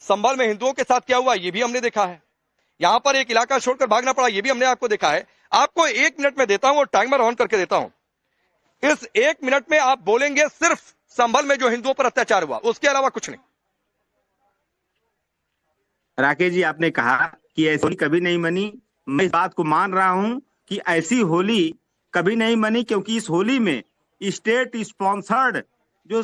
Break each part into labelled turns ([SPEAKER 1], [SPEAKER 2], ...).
[SPEAKER 1] संभल में हिंदुओं के साथ क्या हुआ ये भी हमने देखा है। यहां पर एक इलाका छोड़कर भागना पड़ा ये भी हमने आपको देखा है। आपको 1 मिनट में देता हूं और टाइमर ऑन करके देता हूं। इस 1 मिनट में आप बोलेंगे सिर्फ संभल में जो हिंदुओं पर अत्याचार हुआ, उसके अलावा कुछ नहीं।
[SPEAKER 2] राकेश जी, आपने कहा कि ऐसी होली कभी नहीं मनी। मैं इस बात को मान रहा हूं कि ऐसी होली कभी नहीं मनी, क्योंकि इस होली में स्टेट स्पॉन्सर्ड जो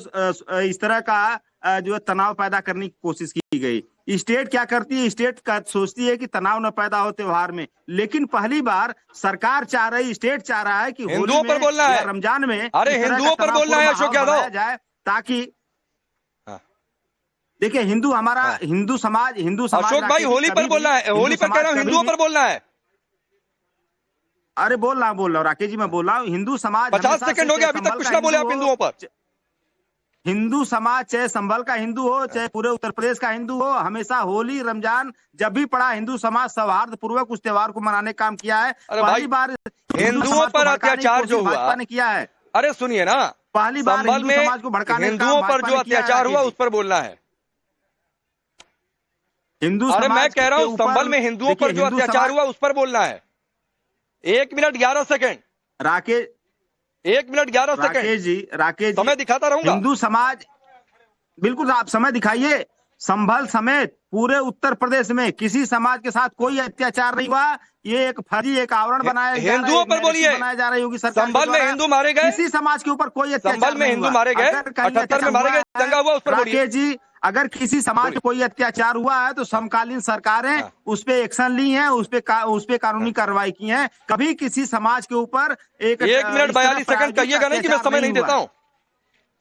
[SPEAKER 2] इस तरह का जो तनाव पैदा करने की कोशिश की गई। स्टेट क्या करती है, स्टेट का सोचती है कि तनाव न पैदा हो त्योहार में, लेकिन पहली बार सरकार चाह रही, स्टेट चाह रहा है कि होली में या रमजान में,
[SPEAKER 1] अरे हिंदुओं पर बोलना है अशोक यादव
[SPEAKER 2] जाए, ताकि देखिए हिंदू हमारा हिंदू समाज
[SPEAKER 1] अशोक भाई होली पर बोलना है, होली पर कह रहा हूं, हिंदुओं पर बोलना है।
[SPEAKER 2] अरे बोल रहा हूँ राकेश जी, मैं बोल रहा हूँ हिंदू समाज
[SPEAKER 1] 50 सेकंड हो गया, अभी तक कुछ ना बोले आप हिंदुओं पर।
[SPEAKER 2] हिंदू समाज चाहे संभल का हिंदू हो, चाहे पूरे उत्तर प्रदेश का हिंदू हो, हमेशा होली रमजान जब भी पड़ा, हिंदू समाज सौहार्द पूर्वक उस त्योहार को मनाने का काम किया है। पहली बार
[SPEAKER 1] हिंदुओं पर अत्याचार जो हुआ
[SPEAKER 2] ने किया है।
[SPEAKER 1] अरे सुनिए ना,
[SPEAKER 2] पहली बार
[SPEAKER 1] संभल में हिंदुओं पर जो अत्याचार हुआ उस पर बोलना है।
[SPEAKER 2] हिंदू
[SPEAKER 1] अरे मैं कह रहा हूं संभल में हिंदुओं पर जो अत्याचार हुआ उस पर बोलना है। 1 minute 11 second
[SPEAKER 2] Rakesh,
[SPEAKER 1] 1 minute 11 second
[SPEAKER 2] Rakesh
[SPEAKER 1] समय दिखाता रहूंगा।
[SPEAKER 2] हिंदू समाज, बिल्कुल आप समय दिखाइए। संभल समेत पूरे उत्तर प्रदेश में किसी समाज के साथ कोई अत्याचार नहीं हुआ। ये एक फर्जी, एक आवरण बनाया
[SPEAKER 1] हिंदुओं पर बोलिए।
[SPEAKER 2] बनाया जा रही होगी सरकार।
[SPEAKER 1] संभल में हिंदू मारे गए,
[SPEAKER 2] किसी समाज के ऊपर कोई अत्याचार
[SPEAKER 1] संभल में हिंदू मारे गए, 78 में मारे गए, दंगा हुआ, उस पर बोलिए।
[SPEAKER 2] राकेश जी, अगर किसी समाज पे कोई अत्याचार हुआ है तो समकालीन सरकारें उस पे एक्शन ली हैं, उस पे कानूनी कार्रवाई की है। कभी किसी समाज के ऊपर
[SPEAKER 1] 1 मिनट 42 सेकंड कहिएगा नहीं कि मैं समय नहीं देता हूँ,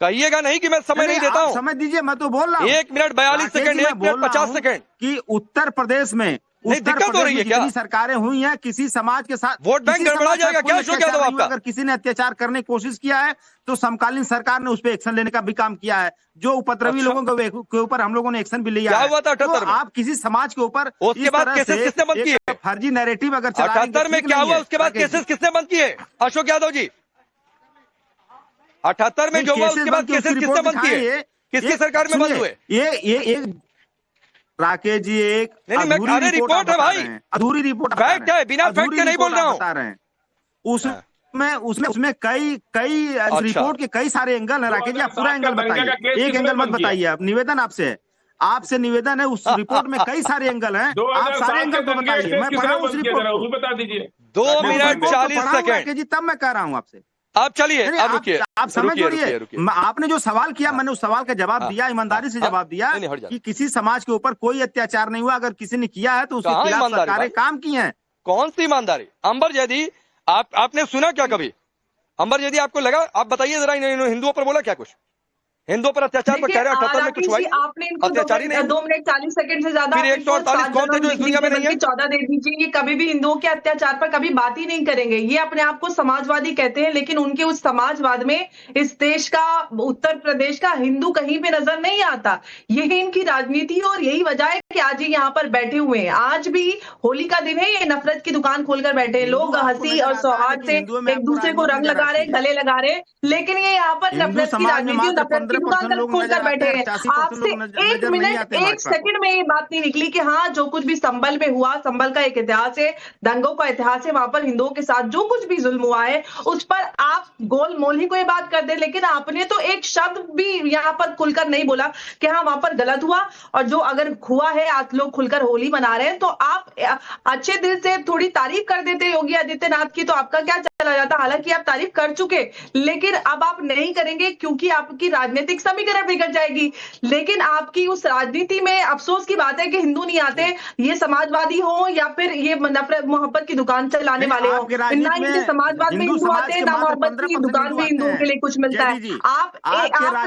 [SPEAKER 1] कहिएगा नहीं कि मैं समय नहीं देता हूँ।
[SPEAKER 2] समय दीजिए, मैं तो बोल रहा हूँ।
[SPEAKER 1] 1 मिनट 42 सेकंड, 1 मिनट 50 सेकंड
[SPEAKER 2] कि उत्तर प्रदेश में
[SPEAKER 1] दिक्कत हो रही है क्या?
[SPEAKER 2] सरकारें हुई हैं, किसी समाज के साथ
[SPEAKER 1] वोट बैंक गड़बड़ा जाएगा क्या अशोक यादव आपका?
[SPEAKER 2] अगर किसी ने अत्याचार करने की कोशिश किया है तो समकालीन सरकार ने उस पर एक्शन लेने का भी काम किया है। जो उपद्रवी लोगों के ऊपर हम लोगों ने एक्शन भी लिया है।
[SPEAKER 1] क्या हुआ था 78 में?
[SPEAKER 2] आप किसी समाज के ऊपर
[SPEAKER 1] उसके बाद केसेस किसने बंद किए?
[SPEAKER 2] फर्जी नैरेटिव अगर
[SPEAKER 1] 78 में क्या हुआ, उसके बाद केसेस किसने बंद किए अशोक यादव जी? 78 में जो हुआ उसके बाद केसेस किसने बंद किए? किसकी सरकार में बंद हुए?
[SPEAKER 2] ये राकेश जी एक
[SPEAKER 1] अरे रिपोर्ट है भाई,
[SPEAKER 2] अधूरी रिपोर्ट
[SPEAKER 1] फैक्ट है, बिना फैक्ट के नहीं बोल रहा हूँ।
[SPEAKER 2] बता रहे हैं उसमें कई रिपोर्ट के कई सारे एंगल है। राकेश जी आप पूरा एंगल बताइए, एक एंगल मत बताइए। आप निवेदन आपसे निवेदन है, उस रिपोर्ट में कई सारे एंगल हैं, आप सारे एंगल को बताइए। मैं पढ़ा उस रिपोर्ट को,
[SPEAKER 1] बता दीजिए। 2 मिनट 40 सेकंड
[SPEAKER 2] जी, तब मैं कह रहा हूँ आपसे।
[SPEAKER 1] आप चलिए, आप रुकिए,
[SPEAKER 2] आप समझ रहिए। आपने जो सवाल किया, मैंने उस सवाल का जवाब दिया, ईमानदारी से जवाब दिया कि किसी समाज के ऊपर कोई अत्याचार नहीं हुआ। अगर किसी ने किया है तो उसके खिलाफ सरकारें काम की हैं।
[SPEAKER 1] कौन सी ईमानदारी? अंबर जैदी आपने सुना क्या कभी? अंबर जैदी आपको लगा? आप बताइए जरा, हिंदुओं पर बोला क्या कुछ? हिंदुओं पर अत्याचार पर कह रहे हैं 78 में कुछ हुआ?
[SPEAKER 3] आपने इनको 2 मिनट 40 सेकंड से ज्यादा
[SPEAKER 1] 148 कौन थे जो इस दुनिया में नहीं है?
[SPEAKER 3] 14 दे दीजिए। ये कभी भी हिंदुओं के अत्याचार पर कभी बात ही नहीं करेंगे। ये अपने आप को समाजवादी कहते हैं, लेकिन उनके उस समाजवाद में इस देश का, उत्तर प्रदेश का हिंदू कहीं पे नजर नहीं आता। यही इनकी राजनीति है और यही वजह है कि आज ये यहाँ पर बैठे हुए हैं। आज भी होली का दिन है, ये नफरत की दुकान खोलकर बैठे हैं। लोग हंसी और सौहार्द से एक दूसरे को रंग लगा रहे, गले लगा रहे, लेकिन ये यहाँ पर नफरत की राजनीति, नफरत की दुकान खोलकर बैठे हैं। आपसे 1 मिनट 1 सेकंड में ये बात नहीं निकली कि हाँ, जो कुछ भी संभल में हुआ, संभल का एक इतिहास है, दंगों का इतिहास है, वहां पर हिंदुओं के साथ जो कुछ भी जुल्म हुआ है उस पर आप गोल मोल ही कोई बात कर दे, लेकिन आपने तो एक शब्द भी यहाँ पर खुलकर नहीं बोला कि हाँ वहां पर गलत हुआ। और जो अगर हुआ है, आज लोग खुलकर होली मना रहे हैं, तो आप अच्छे दिल से थोड़ी तारीफ कर देते योगी आदित्यनाथ की, तो आपका क्या चला जाता। हालांकि आप तारीफ कर चुके, लेकिन अब आप नहीं करेंगे क्योंकि आपकी राजनीतिक समीकरण बिगड़ जाएगी। लेकिन आपकी उस राजनीति में अफसोस की बात है कि हिंदू नहीं आते, ये समाजवादी हो या फिर ये नफरत मोहब्बत की दुकान चलाने वाले हो। ना ही समाजवाद में हिंदू आते हैं, ना मोहब्बत की दुकान में हिंदुओं के लिए कुछ मिलता है। आप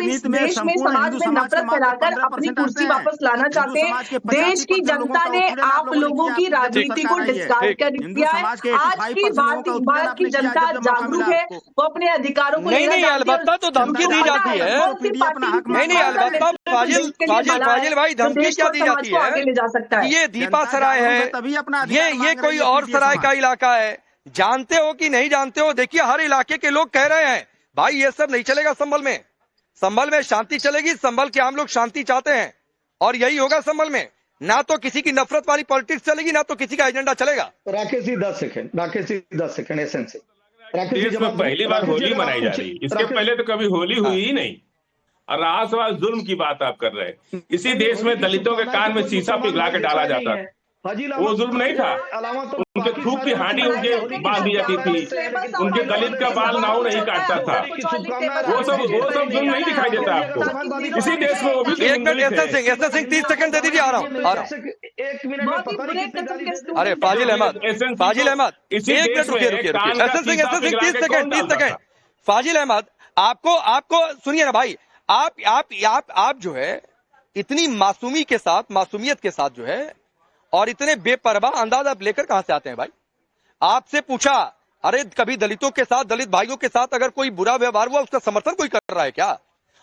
[SPEAKER 3] इस देश में समाज में नफरत फैलाकर अपनी कुर्सी वापस लाना चाहते हैं। देश की जनता ने आप लोगों की राजनीति को डिस्कार्ड कर दिया है। आज की भारत की जनता जागरूक है, वो अपने अधिकारों को
[SPEAKER 1] नहीं, अलबत्ता तो धमकी दी जाती है। नहीं, अलबत्ता फाजिल भाई, धमकी क्या दी जाती है? ये दीपा सराय है, ये कोई और सराय का इलाका है। जानते हो कि नहीं जानते हो? देखिए, हर इलाके के लोग कह रहे हैं भाई ये सब नहीं चलेगा। संभल में शांति चलेगी। संभल के आम लोग शांति चाहते हैं, और यही होगा संभल में। ना तो किसी की नफरत वाली पॉलिटिक्स चलेगी, ना तो किसी का एजेंडा चलेगा।
[SPEAKER 4] राकेश जी 10 सेकंड एसेंस से।
[SPEAKER 5] देश में पहली बार होली मनाई जा रही है, इसके पहले तो कभी होली हुई ही नहीं। और राष्ट्रवाद जुल्म की बात आप कर रहे हैं। इसी देश में दलितों के कान में शीशा पिघला के डाला जाता था, वो जुल्म नहीं था। उनके थूक की हांडी उनके बांध दी जाती थी, उनके दलित का बाल नाव नहीं काटता था। वो सब जुल्म नहीं दिखाई देता आपको। इसी देश में वो भी
[SPEAKER 1] एक मिनट एस सिंह 30 सेकंड दे दीजिए, आ रहा हूं।
[SPEAKER 4] एक मिनट।
[SPEAKER 1] अरे फाजिल अहमद एक मिनट रुकिए एस सिंह 30 सेकंड। फाजिल अहमद आपको सुनिए ना भाई, आप जो है इतनी मासूमियत के साथ जो है और इतने बेपरवाह अंदाज आप लेकर कहां से आते हैं भाई? आपसे पूछा, अरे कभी दलितों के साथ, दलित भाइयों के साथ अगर कोई बुरा व्यवहार हुआ उसका समर्थन कोई कर रहा है क्या?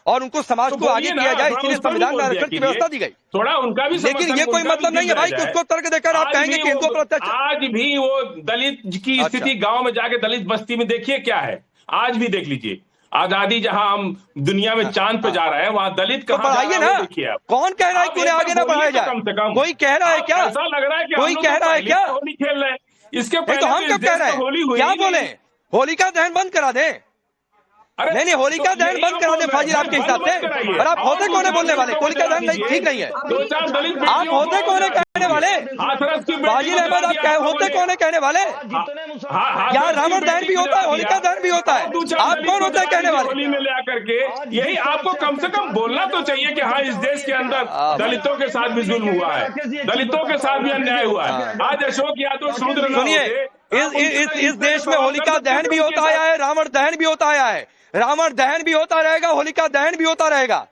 [SPEAKER 1] और उनको समाज को आगे किया जाए, इसलिए संविधान में आरक्षण की व्यवस्था दी गई।
[SPEAKER 5] थोड़ा उनका भी,
[SPEAKER 1] लेकिन ये कोई मतलब नहीं है भाई कि उसको तर्क देकर आप कहेंगे कि हिंदुओं पर अत्याचार।
[SPEAKER 5] आज भी वो दलित की स्थिति गांव में जाके दलित बस्ती में देखिए क्या है, आज भी देख लीजिए। आजादी जहां हम दुनिया में चांद पे जा रहे हैं, वहां दलित
[SPEAKER 1] तो बढ़ाइए ना। कौन कह रहा है कि उन्हें आगे ना बढ़ाया जाए?
[SPEAKER 5] कम से कम
[SPEAKER 1] कोई कह रहा है क्या?
[SPEAKER 5] ऐसा लग रहा है कि
[SPEAKER 1] कोई कह रहा है क्या?
[SPEAKER 5] होली खेल रहे हैं, इसके
[SPEAKER 1] नहीं तो हम कब कह रहे हैं? क्या बोले? होलिका दहन बंद करा दें? नहीं होलिका दहन बंद करा दें फाजिल आपके हिसाब से। और आप होते कौन है बोलने वाले? होलिका दहन नहीं, ठीक नहीं है। आप होते कौन है कहने वाले? फाजिल अहमद आप होते कौन है कहने वाले? क्या रावण दहन भी होता है, होलिका दहन भी होता है? आप कौन होता है कहने वाले?
[SPEAKER 5] होली में ले आकर के यही आपको कम से कम बोलना तो चाहिए कि हाँ, इस देश के अंदर दलितों के साथ भी जुल्म हुआ है, दलितों के साथ भी अन्याय हुआ है। आज अशोक यादव शूद्र न
[SPEAKER 1] सुनिए, इस देश में होलिका दहन भी होता आया है, रावण दहन भी होता आया है, रावण दहन भी होता रहेगा, होलिका दहन भी होता रहेगा।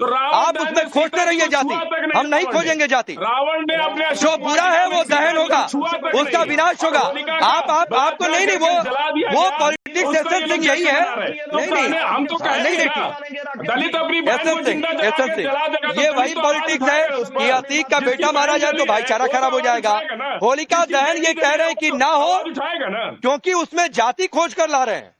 [SPEAKER 5] तो
[SPEAKER 1] आप उसमें खोजते रहिए जाति, हम नहीं खोजेंगे जाति।
[SPEAKER 5] रावण ने अपने
[SPEAKER 1] जो बुरा है वो दहन होगा, उसका विनाश होगा। आपको नहीं वो पॉलिटिक्स एस सिंह यही है। नहीं
[SPEAKER 5] हम तो
[SPEAKER 1] नहीं
[SPEAKER 5] दलित अपनी
[SPEAKER 1] एस सिंह ये वही पॉलिटिक्स है कि अतीक का बेटा मारा जाए तो भाईचारा खराब हो जाएगा। होलिका दहन ये कह रहे हैं कि ना हो, क्योंकि उसमें जाति खोज कर ला रहे हैं।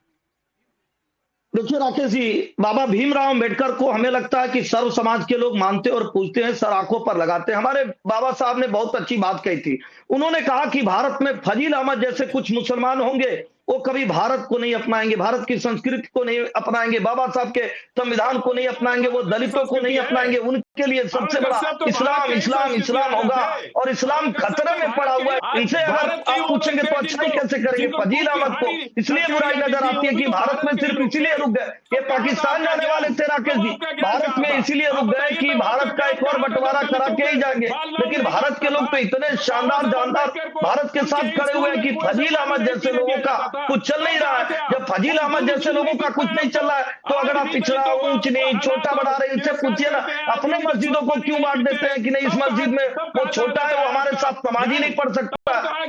[SPEAKER 4] देखिए राकेश जी, बाबा भीमराव अम्बेडकर को हमें लगता है कि सर्व समाज के लोग मानते और पूजते हैं, सर आंखों पर लगाते हैं। हमारे बाबा साहब ने बहुत अच्छी बात कही थी। उन्होंने कहा कि भारत में फजील अहमद जैसे कुछ मुसलमान होंगे, वो कभी भारत को नहीं अपनाएंगे, भारत की संस्कृति को नहीं अपनाएंगे, बाबा साहब के संविधान को नहीं अपनाएंगे, वो दलितों को नहीं अपनाएंगे। उनके लिए सबसे बड़ा इस्लाम इस्लाम इस्लाम होगा और इस्लाम खतरे में पड़ा हुआ है। इनसे अगर आप पूछेंगे तो अच्छाई कैसे करेंगे? फजील अहमद को इसलिए बुराई नजर आती है कि भारत में सिर्फ इसीलिए रुक गए, ये पाकिस्तान जाने वाले थे राकेश जी, भारत में इसीलिए रुक गए कि भारत का एक और बंटवारा करा के ही जाएंगे। लेकिन भारत के लोग तो इतने शानदार जानदार भारत के साथ खड़े हुए हैं कि फजील अहमद जैसे लोगों का कुछ चल नहीं रहा है। जब फजील अहमद जैसे लोगों का कुछ नहीं चल रहा है तो अगर आप पिछड़ा, ऊंच नीच, छोटा बड़ा रहे, इनसे पूछिए ना, अपने मस्जिदों को क्यों बांट देते हैं कि नहीं इस मस्जिद में वो छोटा है, वो हमारे साथ नमाज ही नहीं पढ़ सकता।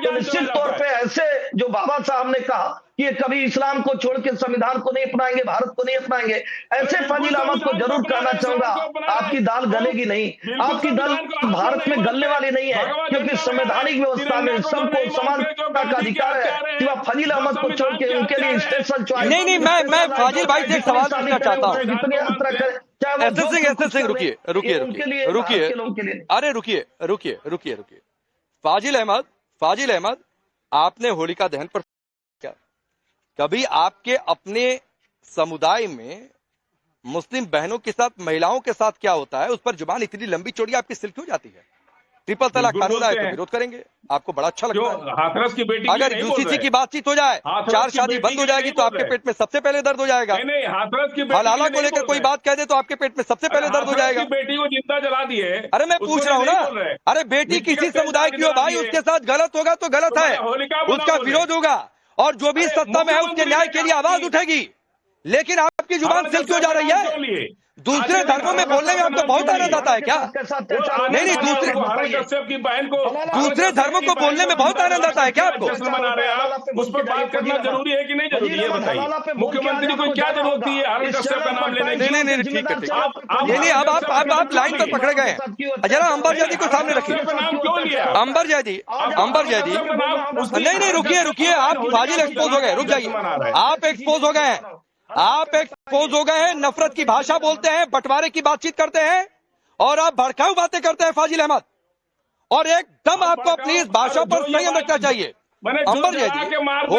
[SPEAKER 4] तो निश्चित तौर पे ऐसे जो बाबा साहब ने कहा कि ये कभी इस्लाम को छोड़ के संविधान को नहीं अपनाएंगे, भारत को नहीं अपनाएंगे, ऐसे फजील अहमद को जरूर कहना चाहूंगा, आपकी दाल गलेगी नहीं, आपकी दाल भारत में गलने वाली नहीं है, क्योंकि संवैधानिक व्यवस्था में सबको समानता का अधिकार है। कि आप फजील अहमद को छोड़ के उनके लिए स्पेशल चॉइस
[SPEAKER 1] नहीं, मैं फाजिल भाई से एक सवाल पूछना चाहता हूँ।
[SPEAKER 4] जितनी यात्रा करें,
[SPEAKER 1] एस सिंह रुकिए। फाजिल अहमद आपने होलिका दहन पर क्या कभी आपके अपने समुदाय में मुस्लिम बहनों के साथ, महिलाओं के साथ क्या होता है उस पर जुबान इतनी लंबी चौड़ी आपकी सिल क्यों जाती है? ट्रिपल तलाक कानून आए तो विरोध करेंगे, आपको बड़ा अच्छा लगता है।
[SPEAKER 5] हाथरस की बेटी
[SPEAKER 1] अगर यूसीसी की बातचीत हो जाए, 4 शादी बंद हो जाएगी तो आपके पेट में सबसे पहले दर्द हो जाएगा।
[SPEAKER 5] हाथरस की
[SPEAKER 1] हलाला को लेकर कोई बात कह दे तो आपके पेट में सबसे पहले दर्द हो जाएगा।
[SPEAKER 5] बेटी को जिंदा जला दी है।
[SPEAKER 1] अरे मैं पूछ रहा हूँ ना, अरे बेटी किसी समुदाय की हो भाई, उसके साथ गलत होगा तो गलत है, उसका विरोध होगा और जो भी सत्ता में है उसके न्याय के लिए आवाज उठेगी। लेकिन आपकी जुबान सिल क्यों जा रही है? दूसरे धर्मों में बोलने में आपको बहुत आनंद आता है क्या? नहीं, दूसरे धर्मों को बोलने में बहुत आनंद आता है क्या आपको?
[SPEAKER 5] उस पर बात करना जरूरी है कि नहीं जरूरी है बताइए। मुख्यमंत्री को क्या जरूरत है हारून कश्यप का नाम लेने की?
[SPEAKER 1] नहीं, ठीक है। नहीं, अब आप लाइन पर पकड़े गए हैं। जरा अंबर जैदी को सामने रखिए। अंबर जैदी नहीं, रुकिए। आप फाजिल एक्सपोज हो गए, रुक जाइए। आप एक्सपोज हो गए हैं, नफरत की भाषा बोलते हैं, बंटवारे की बातचीत करते हैं और आप भड़काऊ बातें करते हैं फाजिल अहमद। और एकदम आपको प्लीज भाषा पर संयम रखना चाहिए। अंबर जी